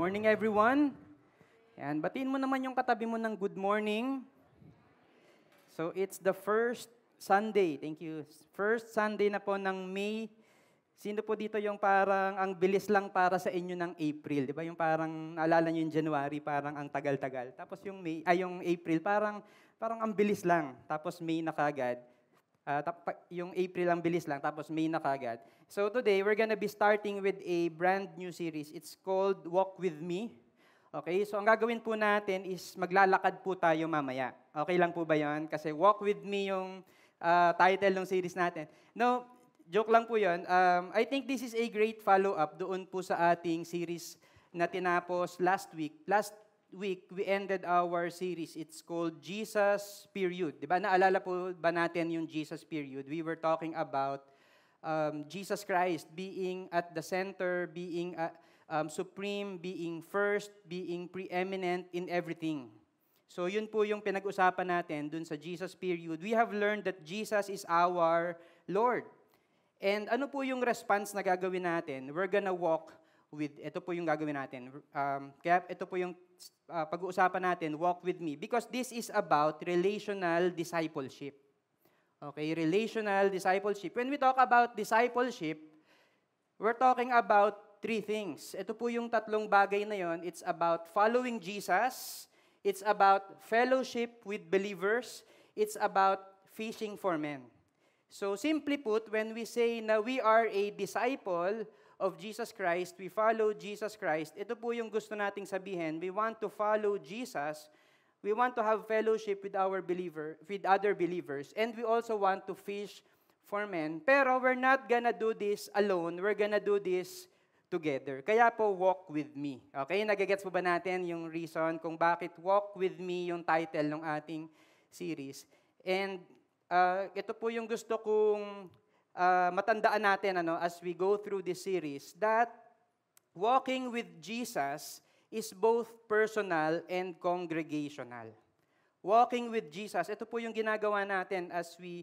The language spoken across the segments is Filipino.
morning, everyone. Yan, batiin mo naman yung katabi mo ng good morning. So, it's the first Sunday. Thank you. First Sunday na po ng May. Sino po dito yung parang ang bilis lang para sa inyo ng April? Di ba? Yung parang naalala nyo yung January, parang ang tagal-tagal. Tapos yung yung April, parang ang bilis lang. Tapos May na kagad. Yung April ang bilis lang, tapos May na kagad. So today, we're gonna be starting with a brand new series. It's called Walk With Me. Okay, so ang gagawin po natin is maglalakad po tayo mamaya. Okay lang po ba yun? Kasi Walk With Me yung title ng series natin. No, joke lang po yun. I think this is a great follow-up doon po sa ating series na tinapos last week. Last week, we ended our series. It's called Jesus Period. Diba? Naalala po ba natin yung Jesus Period? We were talking about Jesus Christ being at the center, being supreme, being first, being preeminent in everything. So yun po yung pinag-usapan natin dun sa Jesus Period. We have learned that Jesus is our Lord. And ano po yung response na gagawin natin? We're gonna walk with, ito po yung gagawin natin. Kaya ito po yung pag-uusapan natin, walk with me. Because this is about relational discipleship. Okay, relational discipleship. When we talk about discipleship, we're talking about three things. Ito po yung tatlong bagay na yon. It's about following Jesus. It's about fellowship with believers. It's about fishing for men. So simply put, when we say na we are a disciple of Jesus Christ, we follow Jesus Christ, ito po yung gusto nating sabihin. We want to follow Jesus. We want to have fellowship with with other believers, and we also want to fish for men. Pero we're not gonna do this alone. We're gonna do this together. Kaya po, walk with me. Okay? Nagigets po ba natin yung reason kung bakit walk with me yung title ng ating series? And ito po yung gusto kong matandaan natin as we go through this series, that walking with Jesus is both personal and congregational. Walking with Jesus, ito po yung ginagawa natin as we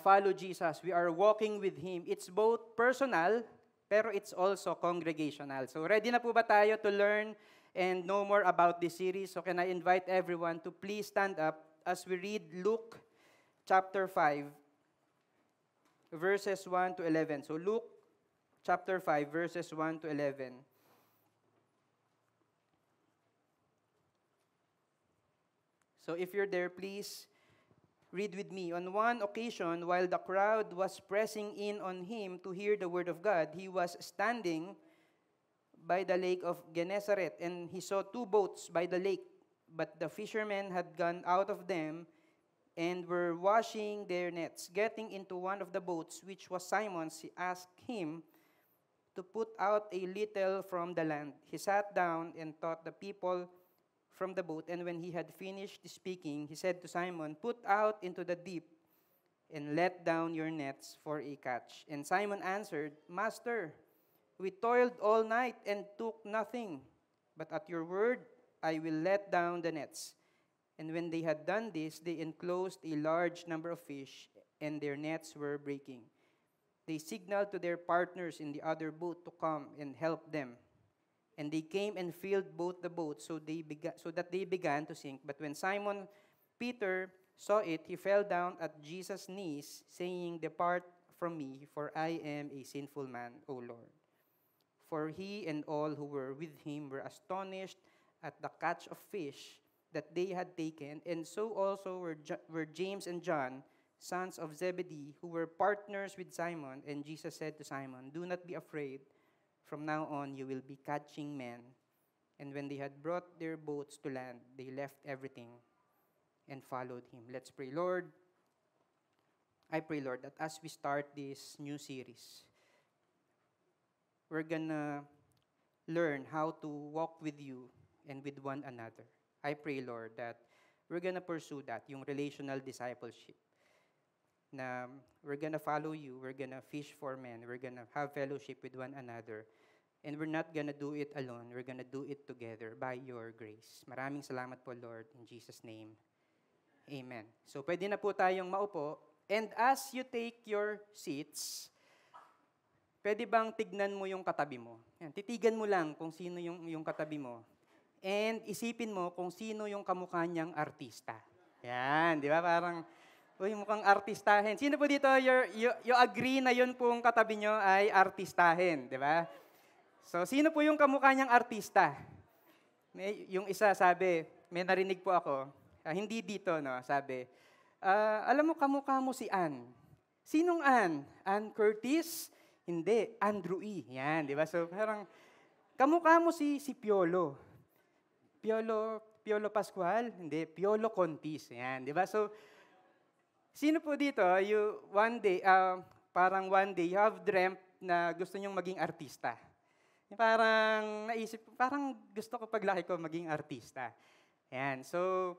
follow Jesus. We are walking with Him. It's both personal, pero it's also congregational. So ready na po ba tayo to learn and know more about this series? So can I invite everyone to please stand up as we read Luke chapter 5, verses 1 to 11. So Luke chapter 5, verses 1 to 11. So if you're there, please read with me. On one occasion, while the crowd was pressing in on him to hear the word of God, he was standing by the lake of Gennesaret, and he saw two boats by the lake, but the fishermen had gone out of them and were washing their nets. Getting into one of the boats, which was Simon's, he asked him to put out a little from the land. He sat down and taught the people from the boat, and when he had finished speaking, he said to Simon, "Put out into the deep and let down your nets for a catch." And Simon answered, "Master, we toiled all night and took nothing, but at your word I will let down the nets." And when they had done this, they enclosed a large number of fish, and their nets were breaking. They signaled to their partners in the other boat to come and help them. And they came and filled both the boats, so that they began to sink. But when Simon Peter saw it, he fell down at Jesus' knees, saying, "Depart from me, for I am a sinful man, O Lord." For he and all who were with him were astonished at the catch of fish that they had taken, and so also were James and John, sons of Zebedee, who were partners with Simon. And Jesus said to Simon, "Do not be afraid. From now on, you will be catching men." And when they had brought their boats to land, they left everything and followed him. Let's pray. Lord, I pray, Lord, that as we start this new series, we're gonna learn how to walk with you and with one another. I pray, Lord, that we're gonna pursue that, yung relational discipleship. Na we're gonna follow you, we're gonna fish for men, we're gonna have fellowship with one another, and we're not gonna do it alone, we're gonna do it together by your grace. Maraming salamat po, Lord, in Jesus' name. Amen. So pwede na po tayong maupo, and as you take your seats, pwede bang tignan mo yung katabi mo? Yan, titigan mo lang kung sino yung katabi mo. And isipin mo kung sino yung kamukha niyang artista. Yan, di ba? Parang, uy, mukhang artistahin. Sino po dito, you agree na yun pong katabi nyo ay artistahin, di ba? So, sino po yung kamukha niyang artista? Yung isa sabi, may narinig po ako, hindi dito, no? Sabi, alam mo, kamukha mo si Ann. Sinong Ann? Ann Curtis? Hindi, Andrew E. Yan, di ba? So, parang, kamukha mo si Piolo. Piolo Pascual? Hindi, Piolo Contis. Yan, di ba? So, sino po dito, parang one day, you have dreamt na gusto nyong maging artista. Parang naisip, parang gusto ko paglaki ko maging artista. Yan, so,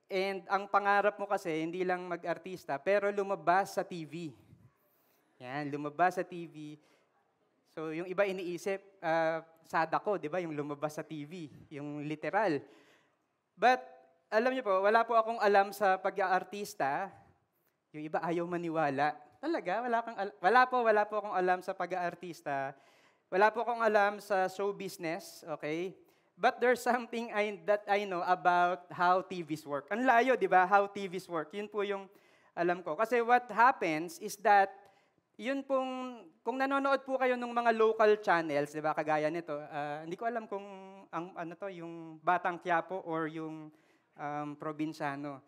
and ang pangarap mo kasi, hindi lang mag-artista, pero lumabas sa TV. Yan, lumabas sa TV. So, yung iba iniisip, Sadako, di ba? Yung lumabas sa TV, yung literal. But, alam niyo po, wala po akong alam sa pag-aartista. Yung iba ayaw maniwala. Talaga, wala po akong alam sa pag-aartista. Wala po akong alam sa show business, okay? But there's something that I know about how TVs work. Ang layo, di ba? How TVs work. Yun po yung alam ko. Kasi what happens is that yun pong, kung nanonood po kayo ng mga local channels, di ba, kagaya nito, hindi ko alam kung yung Batang Quiapo or yung probinsyano.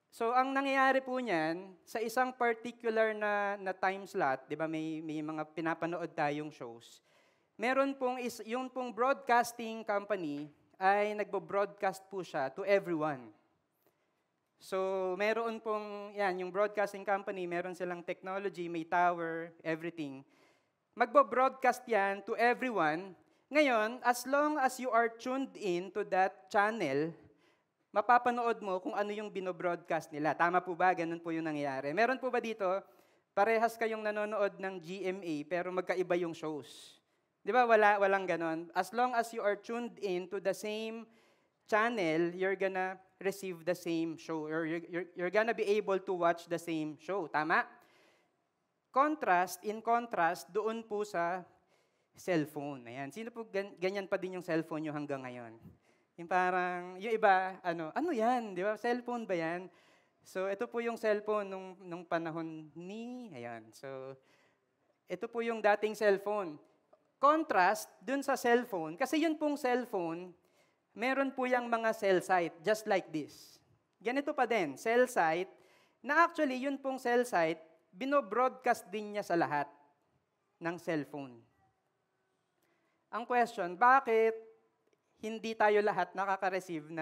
So, ang nangyayari po niyan, sa isang particular na time slot, di ba, may mga pinapanood tayong shows, meron pong, yung pong broadcasting company ay nagbo-broadcast po siya to everyone. So, meron pong, yung broadcasting company, meron silang technology, may tower, everything. Magbo-broadcast yan to everyone. Ngayon, as long as you are tuned in to that channel, mapapanood mo kung ano yung binobroadcast nila. Tama po ba? Ganun po yung nangyayari. Meron po ba dito, parehas kayong nanonood ng GMA, pero magkaiba yung shows? Di ba? Walang ganon. As long as you are tuned in to the same channel, you're gonna receive the same show, or you're gonna be able to watch the same show. Tama? In contrast, doon po sa cellphone. Ayan. Sino po ganyan pa din yung cellphone nyo hanggang ngayon? Yung parang, yung iba, ano yan? Di ba? Cellphone ba yan? So, ito po yung cellphone nung panahon ayan. So, ito po yung dating cellphone. Contrast, dun sa cellphone, kasi yun pong cellphone, meron po yung mga cell site, just like this. Ganito pa din, cell site, na actually, yun pong cell site, binobroadcast din niya sa lahat ng cellphone. Ang question, bakit hindi tayo lahat nakaka-receive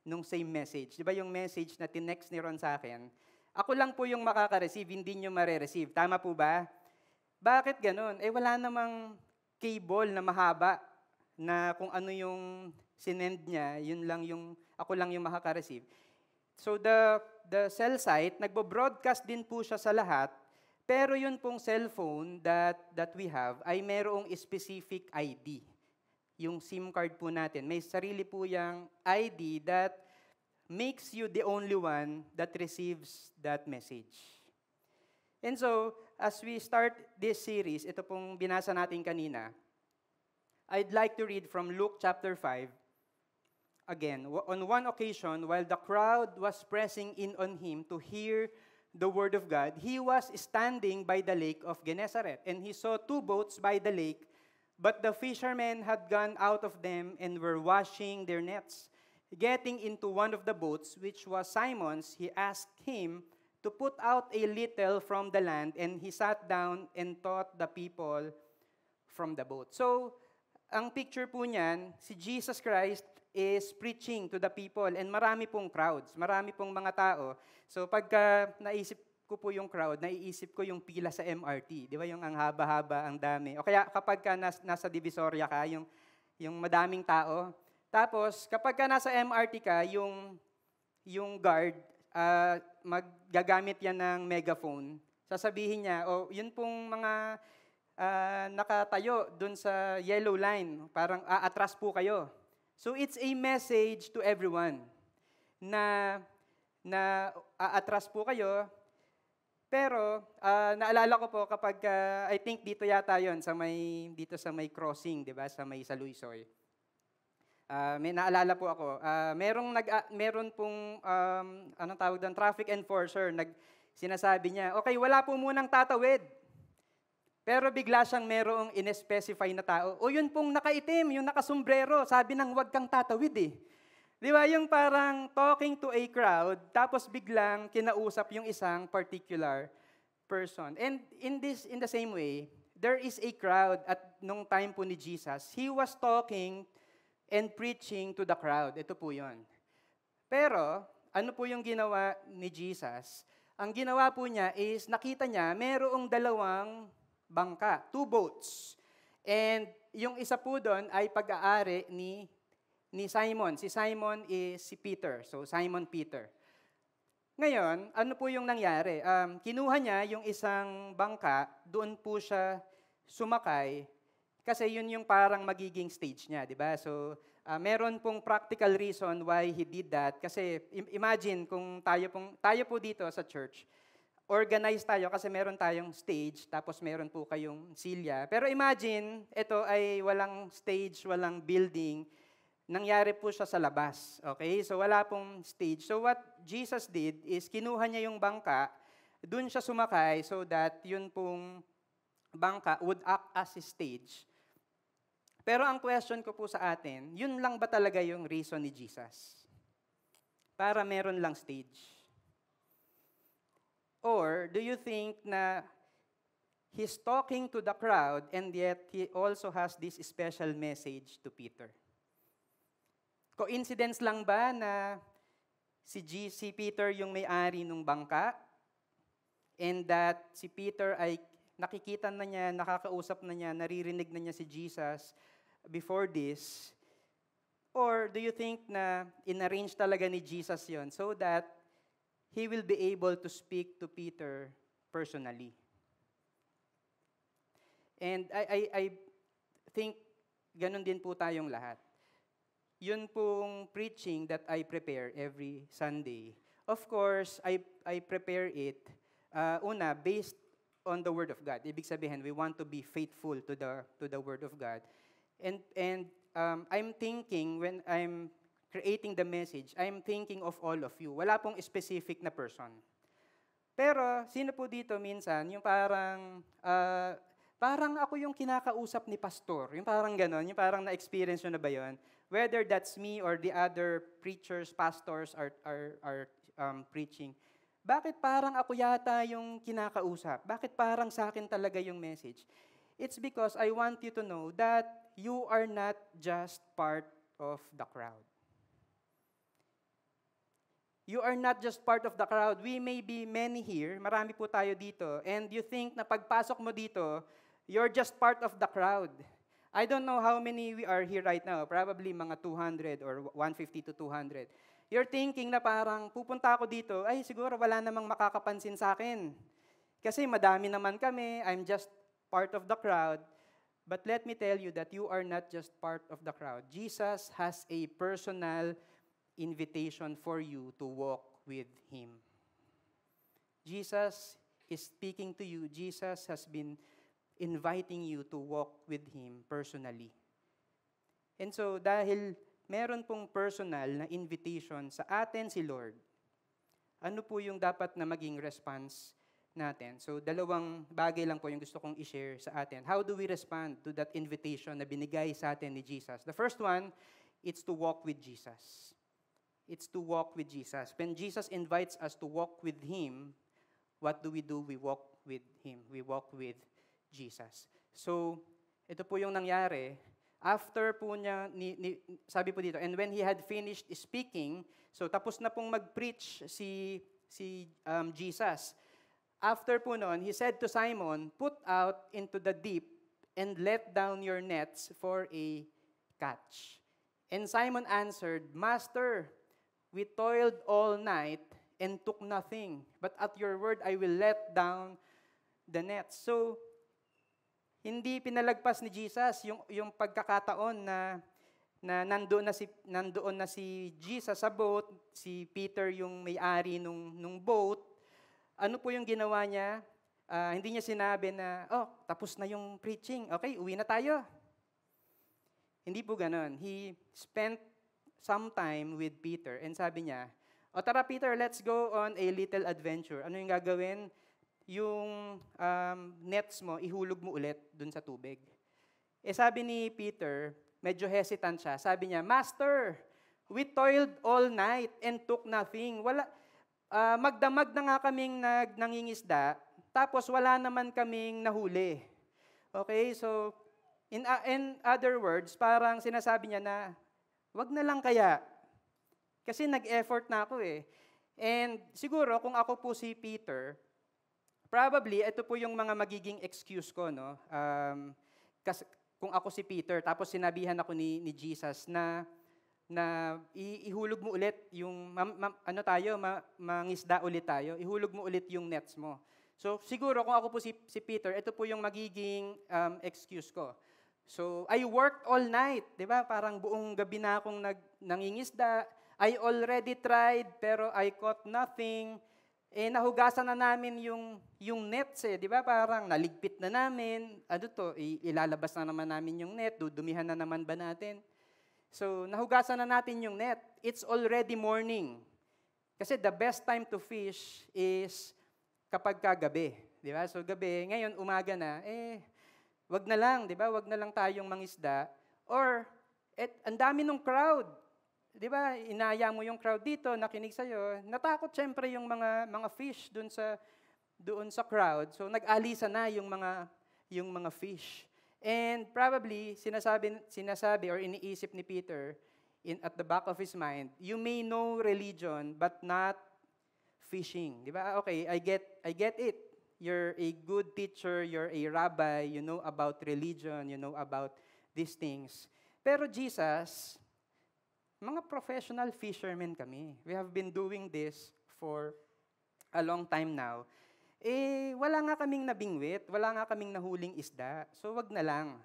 nung same message? Di ba yung message na tinext ni Ron sa akin, ako lang po yung makaka-receive, hindi nyo mare-receive. Tama po ba? Bakit ganun? Wala namang cable na mahaba na kung ano yung sinend niya, ako lang yung makaka-receive. So the cell site, nagbo-broadcast din po siya sa lahat, pero yun pong cellphone that we have ay merong specific ID. Yung SIM card po natin, may sarili po yung ID that makes you the only one that receives that message. And so, as we start this series, ito pong binasa natin kanina, I'd like to read from Luke chapter 5. Again, on one occasion, while the crowd was pressing in on him to hear the word of God, he was standing by the lake of Gennesaret, and he saw two boats by the lake, but the fishermen had gone out of them and were washing their nets. Getting into one of the boats, which was Simon's, he asked him to put out a little from the land, and he sat down and taught the people from the boat. So, ang picture po niyan, si Jesus Christ is preaching to the people, and marami pong crowds, marami pong mga tao. So pagka naisip ko po yung crowd, naiisip ko yung pila sa MRT. Di ba yung ang haba-haba, ang dami. O kaya kapag ka nasa Divisoria ka, yung madaming tao. Tapos kapag ka nasa MRT ka, yung guard, maggagamit yan ng megaphone. Sasabihin niya, yun pong mga nakatayo dun sa yellow line, parang aatras po kayo. So it's a message to everyone na aatras po kayo, Pero naalala ko po kapag I think dito yata 'yon dito sa may crossing, 'di ba? Sa may Saluisoy. May naalala po ako. Meron pong anong tawag doon, traffic enforcer sinasabi niya, "Okay, wala po munang tatawid." Pero bigla siyang merong in-specify na tao. O yun pong nakaitim, yung nakasombrero, sabi ng wag kang tatawid eh. Di ba yung parang talking to a crowd, tapos biglang kinausap yung isang particular person. And in the same way, there is a crowd at nung time po ni Jesus, He was talking and preaching to the crowd. Ito po yun. Pero, ano po yung ginawa ni Jesus? Ang ginawa po niya is, nakita niya, merong dalawang bangka, 2 boats. And yung isa po doon ay pag-aari ni Simon. Si Simon is si Peter. So, Simon Peter. Ngayon, ano po yung nangyari? Kinuha niya yung isang bangka, doon po siya sumakay, kasi yun yung parang magiging stage niya, di ba? So, meron pong practical reason why he did that. Kasi imagine kung tayo po dito sa church, organize tayo kasi meron tayong stage, tapos meron po kayong silya. Pero imagine, ito ay walang stage, walang building, nangyari po siya sa labas. Okay? So wala pong stage. So what Jesus did is kinuha niya yung bangka, dun siya sumakay so that yun pong bangka would act as a stage. Pero ang question ko po sa atin, yun lang ba talaga yung reason ni Jesus? Para meron lang stage? Or do you think na He's talking to the crowd and yet He also has this special message to Peter? Coincidence lang ba na si Peter yung may-ari ng bangka and that si Peter ay nakikita na niya, nakakausap na niya, naririnig na niya si Jesus before this? Or do you think na inarrange talaga ni Jesus yon so that He will be able to speak to Peter personally? And I think ganun din po tayong lahat. Yun pong preaching that I prepare every Sunday. Of course, I prepare it, based on the Word of God. Ibig sabihin, we want to be faithful to the Word of God. And I'm thinking, when I'm creating the message, I'm thinking of all of you. Wala pong specific na person. Pero, sino po dito minsan, yung parang ako yung kinakausap ni pastor. Yung parang ganon, yung parang na-experience nyo na ba yun? Whether that's me or the other preachers, pastors are preaching. Bakit parang ako yata yung kinakausap? Bakit parang sa akin talaga yung message? It's because I want you to know that you are not just part of the crowd. You are not just part of the crowd. We may be many here, marami po tayo dito, and you think na pagpasok mo dito, you're just part of the crowd. I don't know how many we are here right now, probably mga 200 or 150 to 200. You're thinking na parang pupunta ako dito, ay siguro wala namang makakapansin sa akin. Kasi madami naman kami, I'm just part of the crowd. But let me tell you that you are not just part of the crowd. Jesus has a personal invitation for you to walk with Him. Jesus is speaking to you. Jesus has been inviting you to walk with Him personally. And so, dahil meron pong personal na invitation sa atin si Lord, ano po yung dapat na maging response natin? So, 2 bagay lang po yung gusto kong i-share sa atin. How do we respond to that invitation na binigay sa atin ni Jesus? The first one, it's to walk with Jesus. It's to walk with Jesus. When Jesus invites us to walk with Him, what do? We walk with Him. We walk with Jesus. So, ito po yung nangyari. After po niya, sabi po dito, and when He had finished speaking, so tapos na pong mag-preach si Jesus. After po noon, He said to Simon, "Put out into the deep and let down your nets for a catch." And Simon answered, "Master, we toiled all night and took nothing, but at your word I will let down the nets." So, hindi pinalagpas ni Jesus yung pagkakataon na nandoon na si Jesus sa boat, si Peter yung may-ari nung boat. ano po yung ginawa niya? Hindi niya sinabi na, tapos na yung preaching. Okay, uwi na tayo. Hindi po ganon. He spent some time with Peter and sabi niya, tara Peter, let's go on a little adventure. Ano yung gagawin? Yung nets mo, ihulog mo ulit dun sa tubig. Sabi ni Peter, medyo hesitant siya. Sabi niya, Master, we toiled all night and took nothing. Magdamag na nga kaming nangingisda, tapos wala naman kaming nahuli. Okay, so in other words, parang sinasabi niya na, wag na lang kaya. Kasi nag-effort na ako eh. And siguro kung ako po si Peter, probably ito po yung mga magiging excuse ko, no? Kasi kung ako si Peter, tapos sinabihan ako ni Jesus na ihulog mo ulit yung mangisda ulit tayo. Ihulog mo ulit yung nets mo. So siguro kung ako po si Peter, ito po yung magiging excuse ko. So I worked all night, 'di ba? Parang buong gabi na akong nangingisda. I already tried pero I caught nothing. Nahugasan na namin yung nets 'di ba? Parang naligpit na namin. Ilalabas na naman namin yung net, dudumihan na naman ba natin? So nahugasan na natin yung net. It's already morning. Kasi the best time to fish is kapag kagabi, 'di ba? So gabi, ngayon umaga na, wag na lang, 'di ba? Wag na lang tayong mangisda. Or ang dami ng crowd. 'Di ba? Inaya mo yung crowd dito, nakinig sa iyo. Natakot syempre yung mga fish doon sa crowd. So nag-alisa na yung mga fish. And probably sinasabi or iniisip ni Peter at the back of his mind, you may know religion but not fishing. Di ba? Okay, I get it. You're a good teacher, you're a rabbi, you know about religion, you know about these things. Pero Jesus, mga professional fishermen kami. We have been doing this for a long time now. Wala nga kaming nabingwit, wala nga kaming nahuling isda. So wag na lang.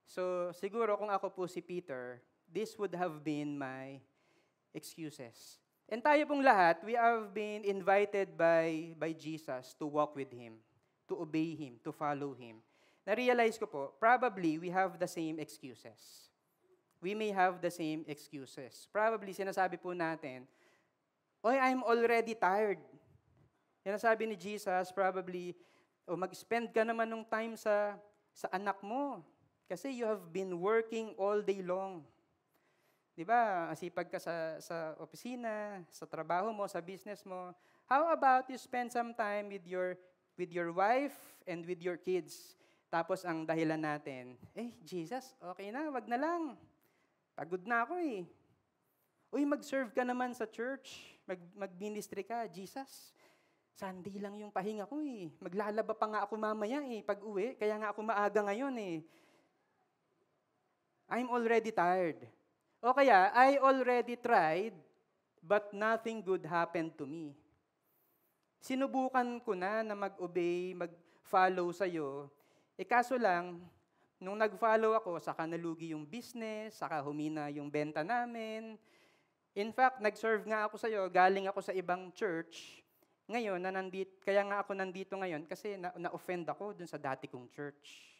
So siguro kung ako po si Peter, this would have been my excuses. And tayo pong lahat, we have been invited by Jesus to walk with Him, to obey Him, to follow Him. Na-realize ko po, probably we have the same excuses. We may have the same excuses. Probably sinasabi po natin, I'm already tired. Yan ang sabi ni Jesus, probably, mag-spend ka naman ng time sa anak mo. Kasi you have been working all day long. Di ba? Asipag ka sa opisina, sa trabaho mo, sa business mo. How about you spend some time with your wife and with your kids? Tapos ang dahilan natin, Jesus, okay na, wag na lang. Pagod na ako eh. Mag-serve ka naman sa church. Mag-ministry ka. Jesus, Sunday lang yung pahinga ko eh. Maglalaba pa nga ako mamaya eh, pag uwi. Kaya nga ako maaga ngayon eh. I'm already tired. O kaya, I already tried, but nothing good happened to me. Sinubukan ko na mag-obey, mag-follow sa'yo. Kaso lang, nung nag-follow ako, saka nalugi yung business, saka humina yung benta namin. In fact, nag-serve nga ako sa'yo, galing ako sa ibang church. Ngayon, kaya nga ako nandito ngayon kasi na-offend ako dun sa dati kong church.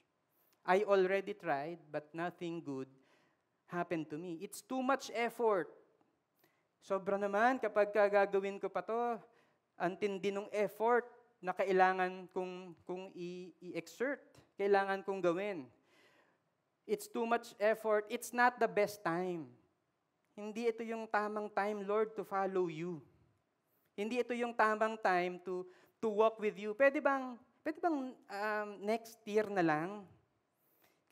I already tried, but nothing good happened to me. It's too much effort. Sobra naman kapag gagawin ko pa to, ang tindi ng effort na kailangan kong i-exert, kailangan kong gawin. It's too much effort. It's not the best time. Hindi ito yung tamang time, Lord, to follow you. Hindi ito yung tamang time to walk with you. Pwede bang next year na lang?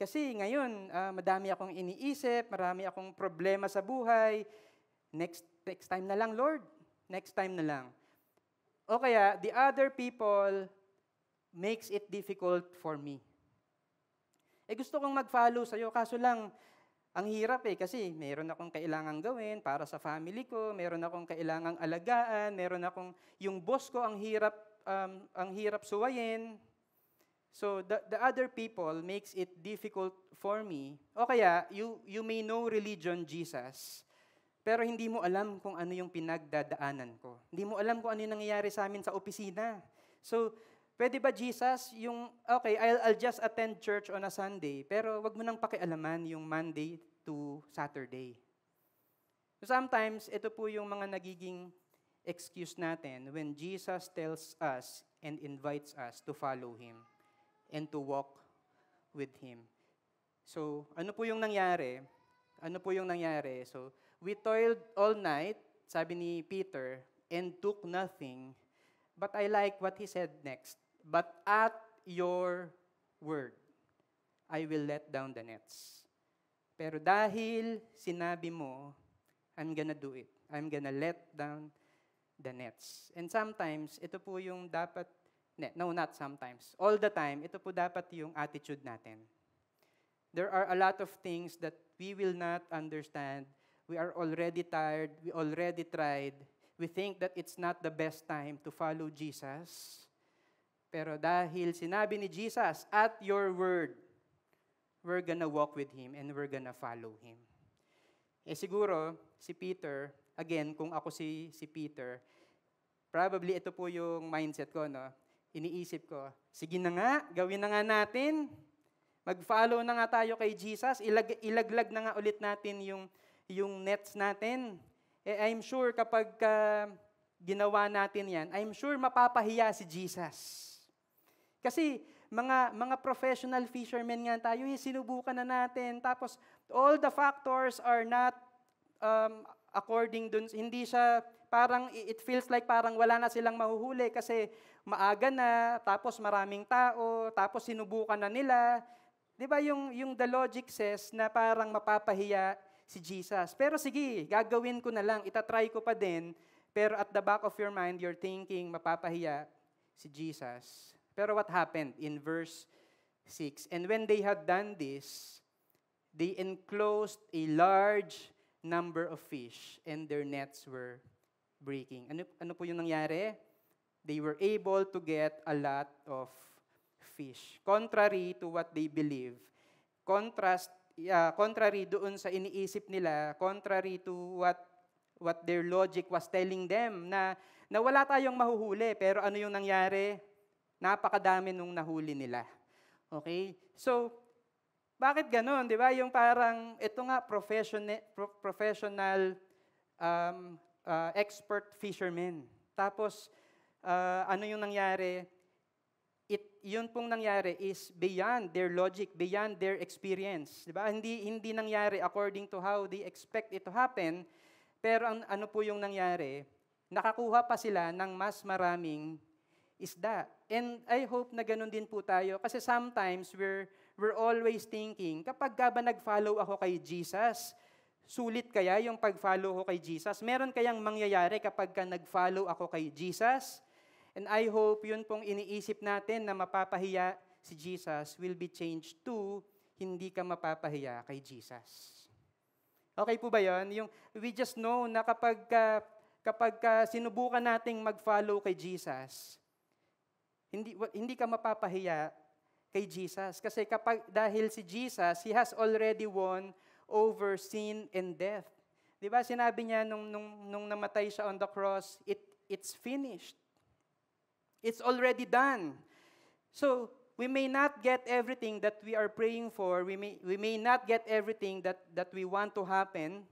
Kasi ngayon, madami akong iniisip, marami akong problema sa buhay. Next time na lang, Lord. Next time na lang. O kaya, the other people makes it difficult for me. Gusto kong mag-follow sa'yo, kaso lang, ang hirap kasi meron akong kailangang gawin para sa family ko, meron akong kailangang alagaan, yung boss ko ang hirap suwayin. So the other people makes it difficult for me. O kaya, you may know religion, Jesus, pero hindi mo alam kung ano yung pinagdadaanan ko. Hindi mo alam kung ano yung nangyayari sa amin sa opisina. So, pwede ba Jesus, okay, I'll just attend church on a Sunday, pero wag mo nang pakialaman yung Monday to Saturday. So sometimes, ito po yung mga nagiging excuse natin when Jesus tells us and invites us to follow Him and to walk with Him. So, ano po yung nangyari? So, we toiled all night, sabi ni Peter, and took nothing. But I like what he said next. But at your word, I will let down the nets. Pero dahil sinabi mo, I'm gonna do it. I'm gonna let down the nets. And sometimes, ito po yung dapat, no, not sometimes. All the time, ito po dapat yung attitude natin. There are a lot of things that we will not understand. We are already tired. We already tried. We think that it's not the best time to follow Jesus. Pero dahil sinabi ni Jesus, at your word, we're gonna walk with Him and we're gonna follow Him. Siguro, si Peter, again, kung ako si Peter, probably ito po yung mindset ko, no? Iniisip ko, sige na nga, gawin na nga natin. Mag-follow na nga tayo kay Jesus. Ilaglag na nga ulit natin yung nets natin. I'm sure kapag ginawa natin yan, I'm sure mapapahiya si Jesus. Kasi mga professional fishermen nga tayo, sinubukan na natin. Tapos all the factors are not according dun. Hindi siya, parang it feels like parang wala na silang mahuhuli kasi maaga na, tapos maraming tao, tapos sinubukan na nila. Di ba yung the logic says na parang mapapahiya si Jesus. Pero sige, gagawin ko na lang, itatry ko pa din, pero at the back of your mind, you're thinking mapapahiya si Jesus. Pero what happened in verse 6? And when they had done this, they enclosed a large number of fish, and their nets were breaking. Ano po yung nangyari? They were able to get a lot of fish. Contrary to what they believe. Contrary doon sa iniisip nila, contrary to what their logic was telling them, na wala tayong mahuhuli, pero ano yung nangyari? Napakadami nung nahuli nila. Okay? So, bakit ganun? Di ba? Yung parang, ito nga, professional expert fishermen. Tapos, ano yung nangyari? Yun pong nangyari is beyond their logic, beyond their experience. Di ba? Hindi nangyari according to how they expect it to happen, pero ano po yung nangyari? Nakakuha pa sila ng mas maraming isda. And I hope na ganun din po tayo, kasi sometimes we're always thinking, kapag ba nag-follow ako kay Jesus, sulit kaya yung pag-follow ko kay Jesus? Meron kayang mangyayari kapag nag-follow ako kay Jesus? And I hope yun pong iniisip natin na mapapahiya si Jesus will be changed to hindi ka mapapahiya kay Jesus. Okay po ba yun? We just know na kapag sinubukan nating mag-follow kay Jesus, hindi ka mapapahiya kay Jesus. Kasi dahil si Jesus, He has already won over sin and death. Di ba sinabi niya nung namatay siya on the cross, it's finished. It's already done. So, we may not get everything that we are praying for. We may not get everything that we want to happen.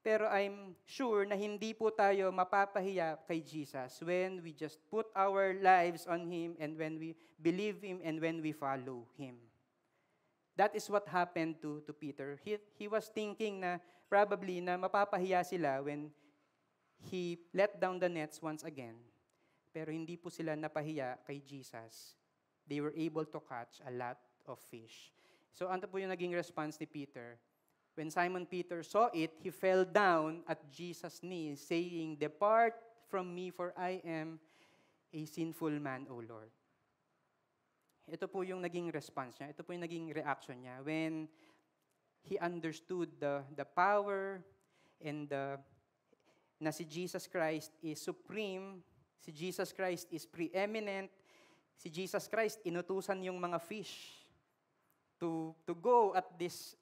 Pero I'm sure na hindi po tayo mapapahiya kay Jesus when we just put our lives on Him and when we believe Him and when we follow Him. That is what happened to Peter. He was thinking na probably na mapapahiya sila when he let down the nets once again. Pero hindi po sila napahiya kay Jesus. They were able to catch a lot of fish. So ano po yung naging response ni Peter? When Simon Peter saw it, he fell down at Jesus' knees, saying, "Depart from me, for I am a sinful man, O Lord." Ito po yung naging response niya. Ito po yung naging reaction niya when he understood the power and na si Jesus Christ is supreme, si Jesus Christ is preeminent, si Jesus Christ inutusan yung mga fish to go at this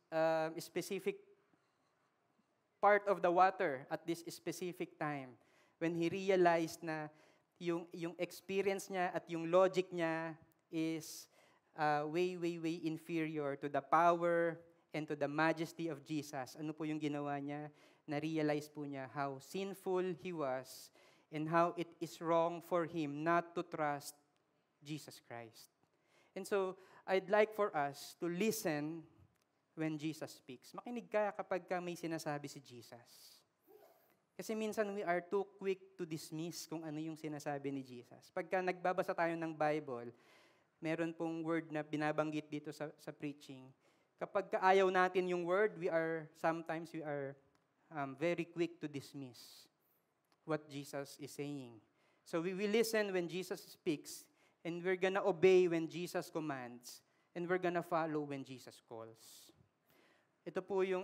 specific part of the water at this specific time. When he realized na yung experience niya at yung logic niya is way inferior to the power and to the majesty of Jesus. Ano po yung ginawa niya? Na-realize po niya how sinful he was and how it is wrong for him not to trust Jesus Christ. And so, I'd like for us to listen when Jesus speaks. Makinig ka kapag may sinasabi si Jesus. Kasi minsan we are too quick to dismiss kung ano yung sinasabi ni Jesus. Pagka nagbabasa tayo ng Bible, meron pong word na binabanggit dito sa preaching. Kapag ayaw natin yung word, sometimes we are very quick to dismiss what Jesus is saying. So we will listen when Jesus speaks, and we're gonna obey when Jesus commands, and we're gonna follow when Jesus calls. Ito po yung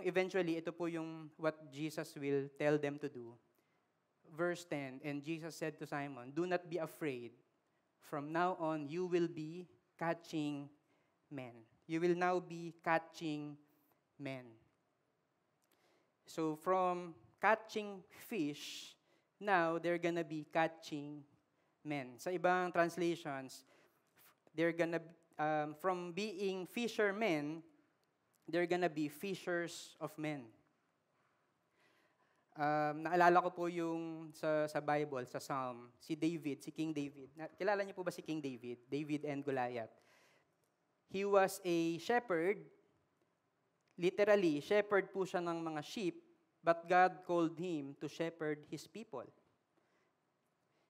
what Jesus will tell them to do. Verse 10, and Jesus said to Simon, "Do not be afraid. From now on, you will be catching men." You will now be catching men. So from catching fish, now they're gonna be catching men. Sa ibang translations, they're gonna, from being fishermen, they're gonna be fishers of men. Naalala ko po yung sa Bible, sa Psalm, si King David. Kilala niyo po ba si King David? David and Goliath. He was a shepherd. Literally, shepherd po siya ng mga sheep, but God called him to shepherd his people.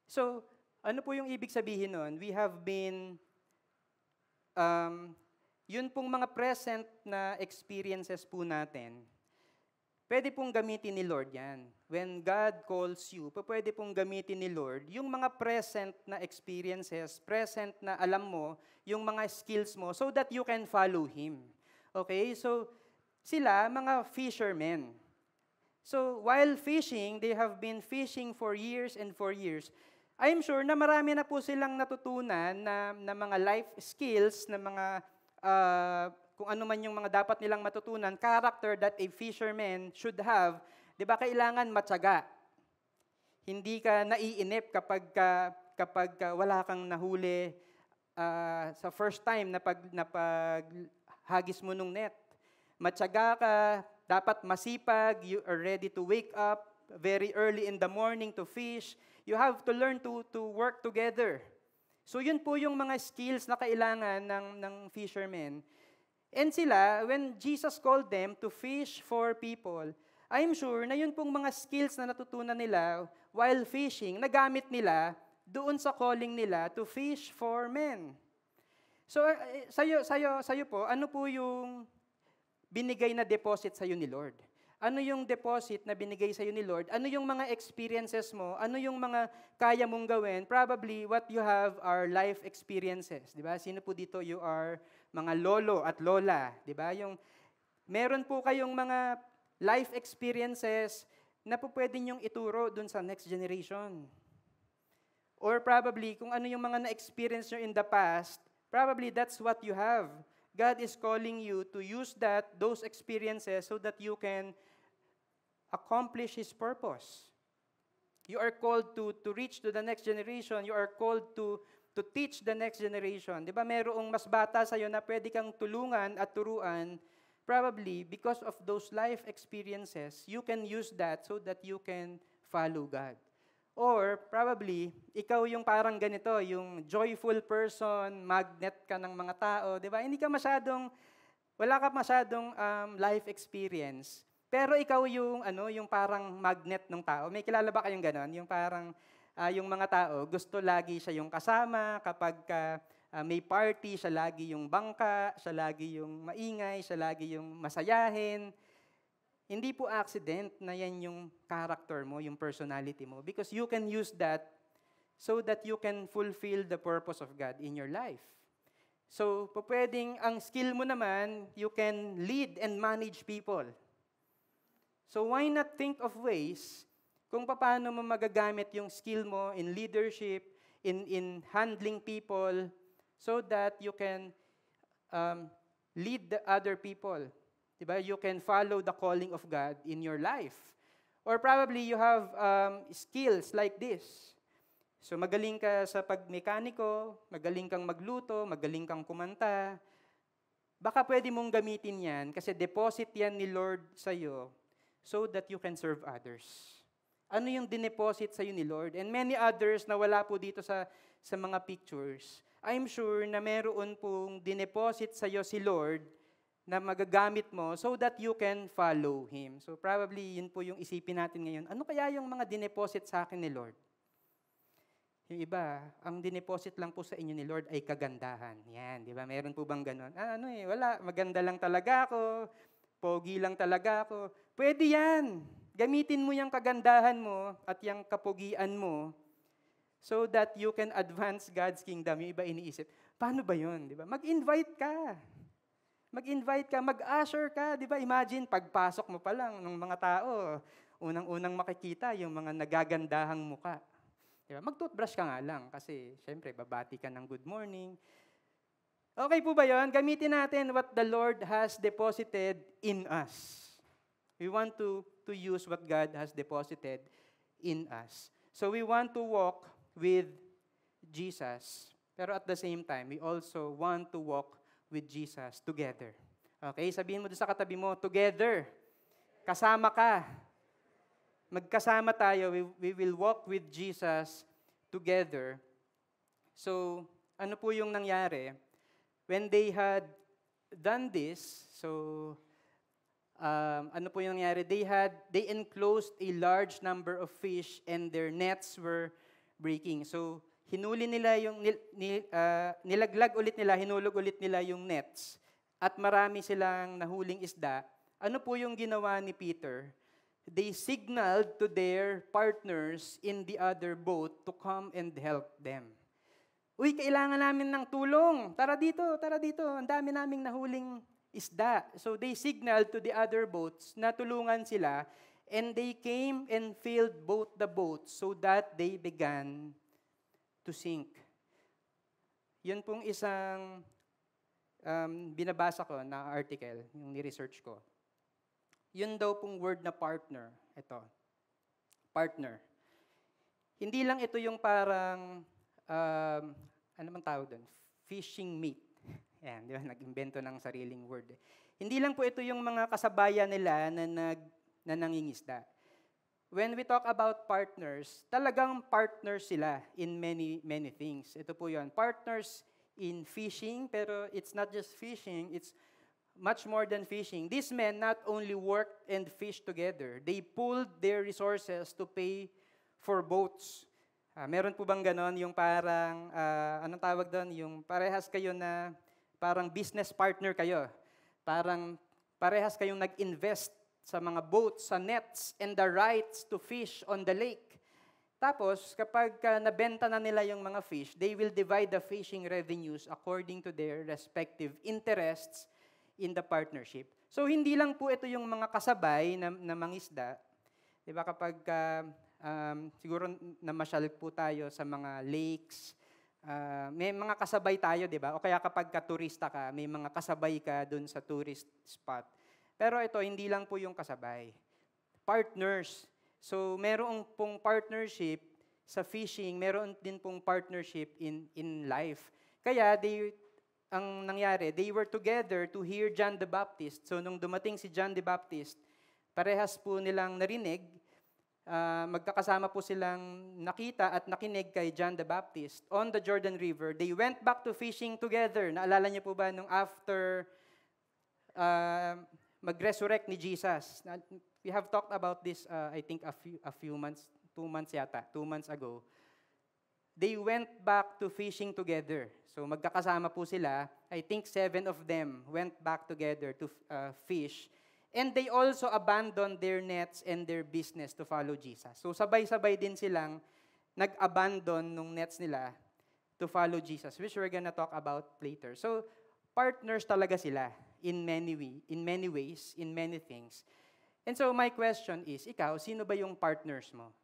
So, ano po yung ibig sabihin nun? We have been, yun pong mga present na experiences po natin, pwede pong gamitin ni Lord yan. When God calls you, pwede pong gamitin ni Lord yung mga present na experiences, present na alam mo, yung mga skills mo, so that you can follow Him. Okay? So, sila, mga fishermen. So, while fishing, they have been fishing for years and for years. I'm sure na marami na po silang natutunan na mga life skills, na mga kung ano man yung mga dapat nilang matutunan, character that a fisherman should have. 'Di ba kailangan matyaga? Hindi ka naiinip kapag wala kang nahuli sa first time na paghagis mo nung net. Matyaga ka, dapat masipag, you are ready to wake up very early in the morning to fish. You have to learn to work together. So yun po yung mga skills na kailangan ng fishermen. And sila, when Jesus called them to fish for people, I'm sure na yun pong mga skills na natutunan nila while fishing, nagamit nila doon sa calling nila to fish for men. So sa'yo po, ano po yung binigay na deposit sa'yo ni Lord? Ano yung deposit na binigay sa'yo ni Lord? Ano yung mga experiences mo? Ano yung mga kaya mong gawin? Probably what you have are life experiences. Di ba? Sino po dito you are mga lolo at lola? Di ba? Meron po kayong mga life experiences na po pwede nyong ituro dun sa next generation. Or probably, kung ano yung mga na-experience nyo in the past, probably that's what you have. God is calling you to use those experiences so that you can accomplish His purpose. You are called to reach to the next generation. You are called to teach the next generation. Di ba, mayroong mas bata sa'yo na pwede kang tulungan at turuan. Probably, because of those life experiences, you can use that so that you can follow God. Or probably, ikaw yung parang ganito, yung joyful person, magnet ka ng mga tao, di ba? Wala ka masyadong life experience. Pero ikaw yung parang magnet ng tao. May kilala ba kayong ganon? Yung parang, yung mga tao, gusto lagi siya yung kasama, kapag may party, siya lagi yung bangka, siya lagi yung maingay, siya lagi yung masayahin. Hindi po accident na yan yung character mo, yung personality mo. Because you can use that so that you can fulfill the purpose of God in your life. So, pwedeng ang skill mo naman, you can lead and manage people. So, why not think of ways kung paano mo magagamit yung skill mo in leadership, in handling people, so that you can lead the other people. Diba? You can follow the calling of God in your life. Or probably you have skills like this. So magaling ka sa pagmekaniko, magaling kang magluto, magaling kang kumanta. Baka pwede mong gamitin yan kasi deposit yan ni Lord sa'yo so that you can serve others. Ano yung dineposit sa'yo ni Lord? And many others na wala po dito sa mga pictures, I'm sure na meron pong dineposit sa'yo si Lord na magagamit mo so that you can follow Him. So probably yun po yung isipin natin ngayon. Ano kaya yung mga dineposit sa akin ni Lord? Yung iba, ang dineposit lang po sa inyo ni Lord ay kagandahan. Yan, di ba? Meron po bang ganon? Wala. Maganda lang talaga ako. Pogi lang talaga ako. Pwede yan. Gamitin mo yung kagandahan mo at yung kapogian mo so that you can advance God's kingdom. Yung iba iniisip, paano ba yun? Di ba? Mag-invite ka. Mag-invite ka, mag-usher ka. Di ba? Imagine, pagpasok mo pa lang ng mga tao, unang-unang makikita yung mga nagagandahang muka. Diba? Mag-toothbrush ka nga lang kasi syempre babati ka ng good morning. Okay po ba yun? Gamitin natin what the Lord has deposited in us. We want to use what God has deposited in us. So we want to walk with Jesus. Pero at the same time, we also want to walk with Jesus together. Okay? Sabihin mo doon sa katabi mo, together. Kasama ka. Magkasama tayo, we will walk with Jesus together. So, ano po yung nangyari? When they had done this, so, ano po yung nangyari? They enclosed a large number of fish and their nets were breaking. So, hinuli nila yung, nilaglag ulit nila, hinulog ulit nila yung nets at marami silang nahuling isda. Ano po yung ginawa ni Peter? They signaled to their partners in the other boat to come and help them. Uy, kailangan namin ng tulong. Tara dito, tara dito. Ang dami naming nahuling isda. So they signaled to the other boats na tulungan sila, and they came and filled both the boats so that they began to sink. Yun pong isang binabasa ko na article, yung ni-research ko. Yun daw pong word na partner. Ito. Partner. Hindi lang ito yung parang, ano man tawag doon? Fishing meat. Yan, di ba? Nag-imbento ng sariling word. Hindi lang po ito yung mga kasabayan nila na nangingisda. When we talk about partners, talagang partners sila in many things. Ito po yun. Partners in fishing, pero it's not just fishing, it's much more than fishing. These men not only worked and fished together, they pooled their resources to pay for boats. Meron po bang ganon? Yung parang, anong tawag doon? Yung parehas kayo na, parang business partner kayo. Parang parehas kayong nag-invest sa mga boats, sa nets, and the rights to fish on the lake. Tapos, kapag nabenta na nila yung mga fish, they will divide the fishing revenues according to their respective interests in the partnership. So, hindi lang po ito yung mga kasabay na mangisda. Diba kapag siguro namasyal po tayo sa mga lakes, may mga kasabay tayo, diba? O kaya kapag turista ka, may mga kasabay ka dun sa tourist spot. Pero ito, hindi lang po yung kasabay. Partners. So, meron pong partnership sa fishing, meron din pong partnership in life. Kaya, ang nangyari, they were together to hear John the Baptist. So, nung dumating si John the Baptist, parehas po nilang narinig, magkakasama po silang nakita at nakinig kay John the Baptist on the Jordan River. They went back to fishing together. Naalala niyo po ba nung after mag-resurrect ni Jesus? We have talked about this, I think, a few months, 2 months yata, 2 months ago. They went back to fishing together. So magkakasama po sila. I think 7 of them went back together to fish. And they also abandoned their nets and their business to follow Jesus. So sabay-sabay din silang nag-abandon nung nets nila to follow Jesus, which we're gonna talk about later. So partners talaga sila in many ways, in many things. And so my question is, ikaw, sino ba yung partners mo?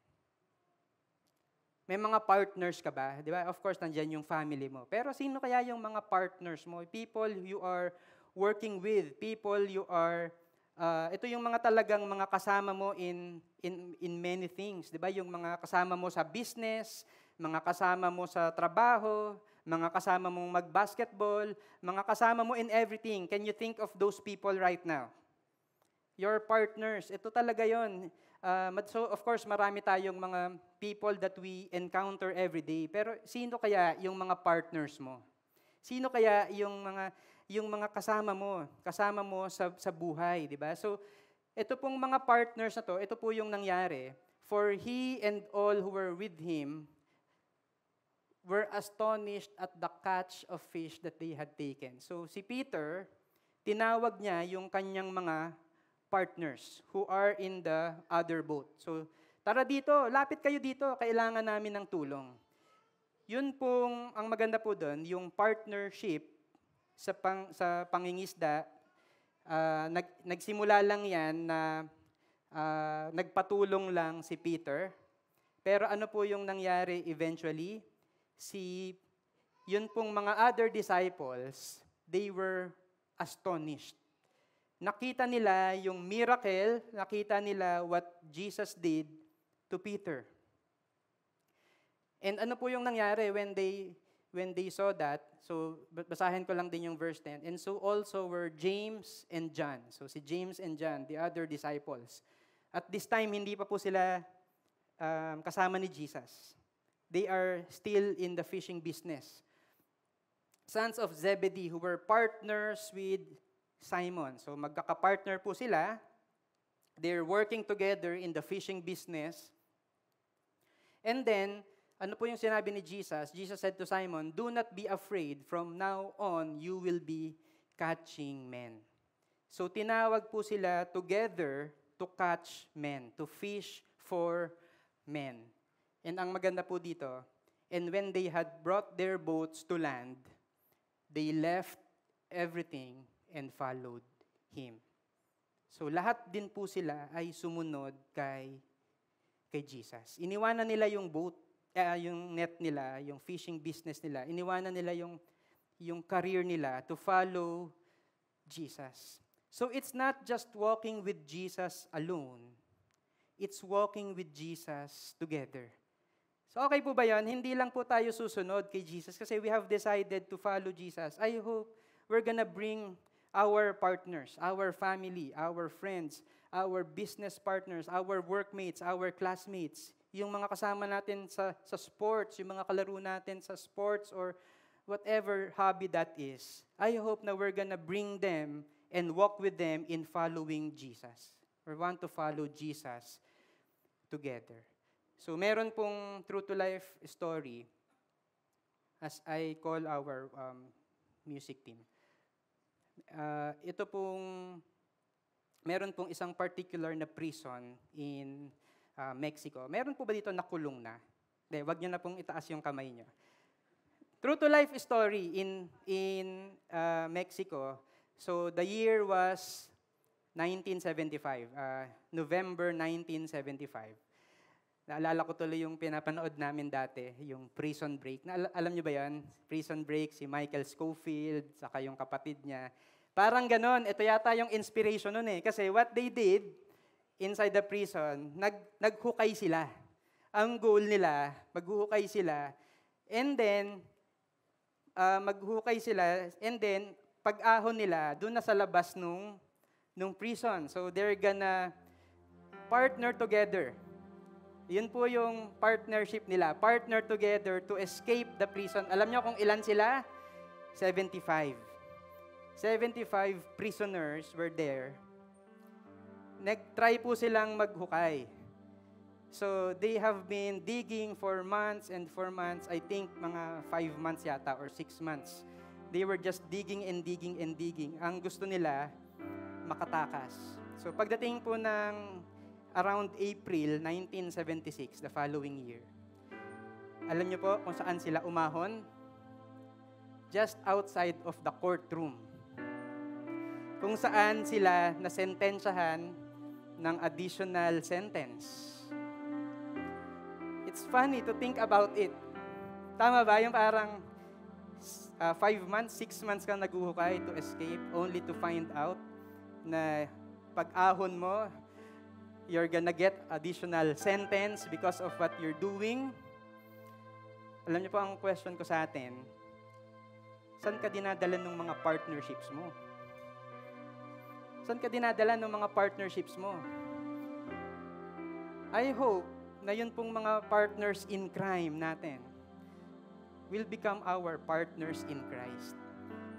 May mga partners ka ba? Di ba? Of course, nandyan yung family mo. Pero sino kaya yung mga partners mo? People you are working with, people you are ito yung mga talagang mga kasama mo in many things, 'di ba? Yung mga kasama mo sa business, mga kasama mo sa trabaho, mga kasama mong mag-basketball, mga kasama mo in everything. Can you think of those people right now? Your partners, ito talaga yon. So of course, marami tayong mga people that we encounter every day. Pero sino kaya yung mga partners mo? Sino kaya yung mga kasama mo sa buhay, di ba? So ito pong mga partners na to, ito po yung nangyari. For he and all who were with him were astonished at the catch of fish that they had taken. So si Peter, tinawag niya yung kanyang mga partners who are in the other boat. So, tara dito, lapit kayo dito, kailangan namin ng tulong. Yun pong, ang maganda po doon, yung partnership sa pangingisda, nagsimula lang yan na nagpatulong lang si Peter. Pero ano po yung nangyari eventually? Yun pong mga other disciples, they were astonished. Nakita nila yung miracle, nakita nila what Jesus did to Peter. And ano po yung nangyari when they saw that? So, basahin ko lang din yung verse 10. And so also were James and John. So, si James and John, the other disciples. At this time, hindi pa po sila kasama ni Jesus. They are still in the fishing business. Sons of Zebedee, who were partners with Simon. So magkaka-partner po sila. They're working together in the fishing business. And then, ano po yung sinabi ni Jesus? Jesus said to Simon, "Do not be afraid. From now on, you will be catching men." So tinawag po sila together to catch men, to fish for men. And ang maganda po dito, and when they had brought their boats to land, they left everything and followed him. So lahat din po sila ay sumunod kay Jesus. Iniwanan nila yung boat, yung net nila, yung fishing business nila. Iniwanan nila yung career nila to follow Jesus. So it's not just walking with Jesus alone. It's walking with Jesus together. So okay po ba yan? Hindi lang po tayo susunod kay Jesus kasi we have decided to follow Jesus. I hope we're gonna bring our partners, our family, our friends, our business partners, our workmates, our classmates, yung mga kasama natin sa sports, yung mga kalaro natin sa sports or whatever hobby that is. I hope na we're gonna bring them and walk with them in following Jesus. We want to follow Jesus together. So meron pong true to life story as I call our music team. Ito pong, meron pong isang particular na prison in Mexico. Meron po ba dito nakulong na? Hindi, wag niyo na pong itaas yung kamay niyo. True to life story in Mexico. So the year was 1975, November 1975. Naalala ko tuloy yung pinapanood namin dati, yung Prison Break. Alam niyo ba yan? Prison Break, si Michael Scofield, saka yung kapatid niya. Parang ganon, ito yata yung inspiration nun eh. Kasi what they did inside the prison, naghukay sila. Ang goal nila, maghuhukay sila. And then, pag-ahon nila, doon na sa labas nung prison. So they're gonna partner together. Yun po yung partnership nila. Partner together to escape the prison. Alam niyo kung ilan sila? 75. 75 prisoners were there. Nag-try po silang maghukay. So they have been digging for months and for months. I think mga 5 months yata or 6 months. They were just digging and digging and digging. Ang gusto nila, makatakas. So pagdating po ng around April 1976, the following year. Alam niyo po kung saan sila umahon? Just outside of the courtroom. Kung saan sila nasentensyahan ng additional sentence. It's funny to think about it. Tama ba? Yung parang 5 months, 6 months kang naguhukay to escape only to find out na pag ahon mo, you're gonna get additional sentence because of what you're doing. Alam niyo po ang question ko sa atin, saan ka dinadala ng mga partnerships mo? Saan ka dinadala ng mga partnerships mo? I hope na yun pong mga partners in crime natin will become our partners in Christ.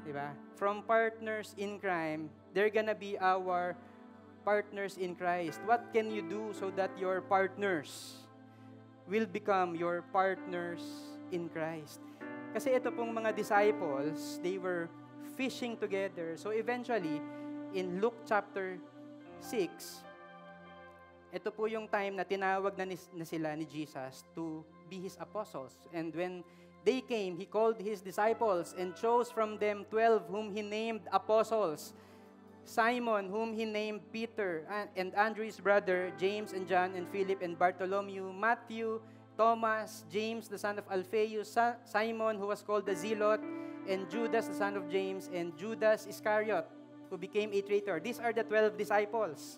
Diba? From partners in crime, they're gonna be our partners in Christ. What can you do so that your partners will become your partners in Christ? Kasi ito pong mga disciples, they were fishing together. So eventually, in Luke chapter 6, ito po yung time na tinawag na sila ni Jesus to be His apostles. And when they came, He called His disciples and chose from them 12 whom He named apostles. Simon, whom He named Peter, and Andrew his brother, James and John and Philip and Bartholomew, Matthew, Thomas, James the son of Alphaeus, Simon who was called the Zealot, and Judas the son of James, and Judas Iscariot, who became a traitor. These are the 12 disciples.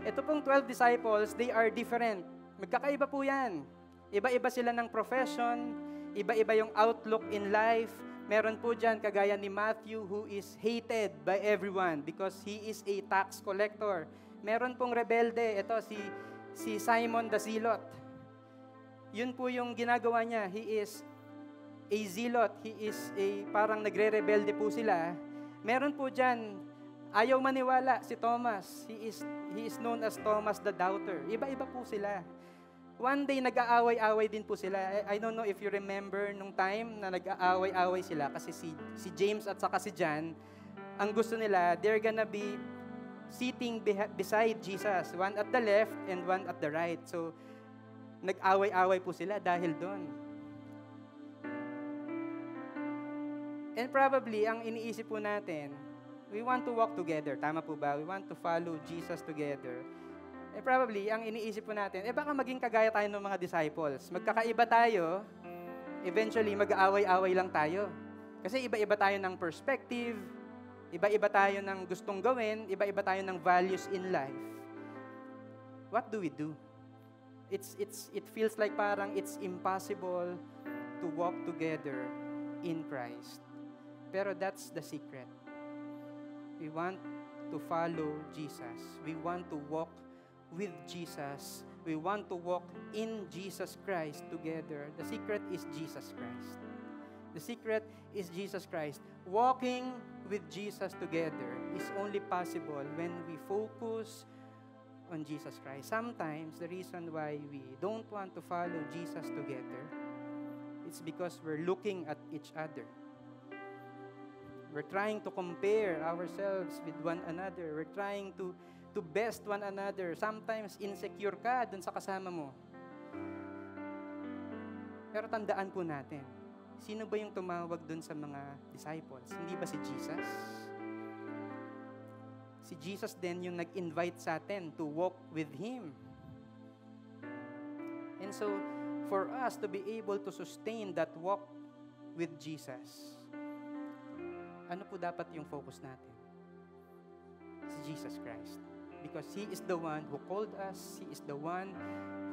Ito pong 12 disciples, they are different. Magkakaiba po yan. Iba-iba sila ng profession, iba-iba yung outlook in life. Meron po dyan, kagaya ni Matthew, who is hated by everyone because he is a tax collector. Meron pong rebelde, ito si Simon the Zealot. Yun po yung ginagawa niya. He is a zealot. He is parang nagre-rebelde po sila. Meron po dyan, ayaw maniwala si Thomas. He is known as Thomas the Doubter. Iba-iba po sila. One day, nag-aaway-away din po sila. I don't know if you remember nung time na nag-aaway-away sila kasi si James at saka si John, ang gusto nila, they're gonna be sitting beside Jesus. One at the left and one at the right. So, nag-away-away po sila dahil doon. And probably, ang iniisip po natin, we want to walk together. Tama po ba? We want to follow Jesus together. Eh probably, ang iniisip po natin, baka maging kagaya tayo ng mga disciples. Magkakaiba tayo, eventually mag-aaway-away lang tayo. Kasi iba-iba tayo ng perspective, iba-iba tayo ng gustong gawin, iba-iba tayo ng values in life. What do we do? It feels like parang it's impossible to walk together in Christ. Pero that's the secret. We want to follow Jesus. We want to walk with Jesus. We want to walk in Jesus Christ together. The secret is Jesus Christ. The secret is Jesus Christ. Walking with Jesus together is only possible when we focus on Jesus Christ. Sometimes the reason why we don't want to follow Jesus together, it's because we're looking at each other. We're trying to compare ourselves with one another. We're trying to best one another. Sometimes insecure ka dun sa kasama mo. Pero tandaan po natin, sino ba yung tumawag dun sa mga disciples? Hindi ba si Jesus? Si Jesus din yung nag-invite sa atin to walk with Him. And so, for us to be able to sustain that walk with Jesus, ano po dapat yung focus natin? Si Jesus Christ. Because He is the one who called us, He is the one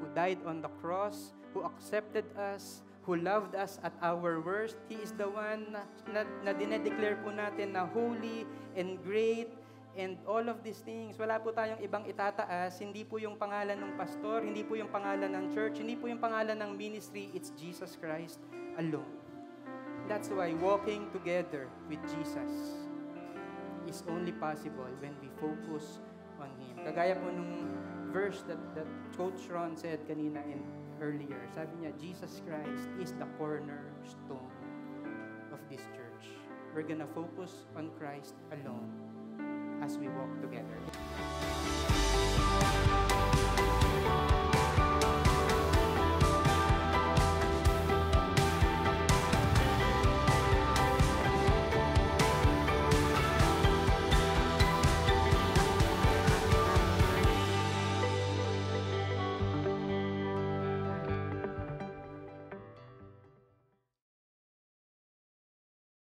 who died on the cross, who accepted us, who loved us at our worst. He is the one na dinedeclare po natin na holy and great and all of these things. Wala po tayong ibang itataas. Hindi po yung pangalan ng pastor, hindi po yung pangalan ng church, hindi po yung pangalan ng ministry. It's Jesus Christ alone. That's why walking together with Jesus is only possible when we focus on Him. Kagaya po nung verse that Coach Ron said kanina earlier. Sabi niya, Jesus Christ is the cornerstone of this church. We're gonna focus on Christ alone as we walk together.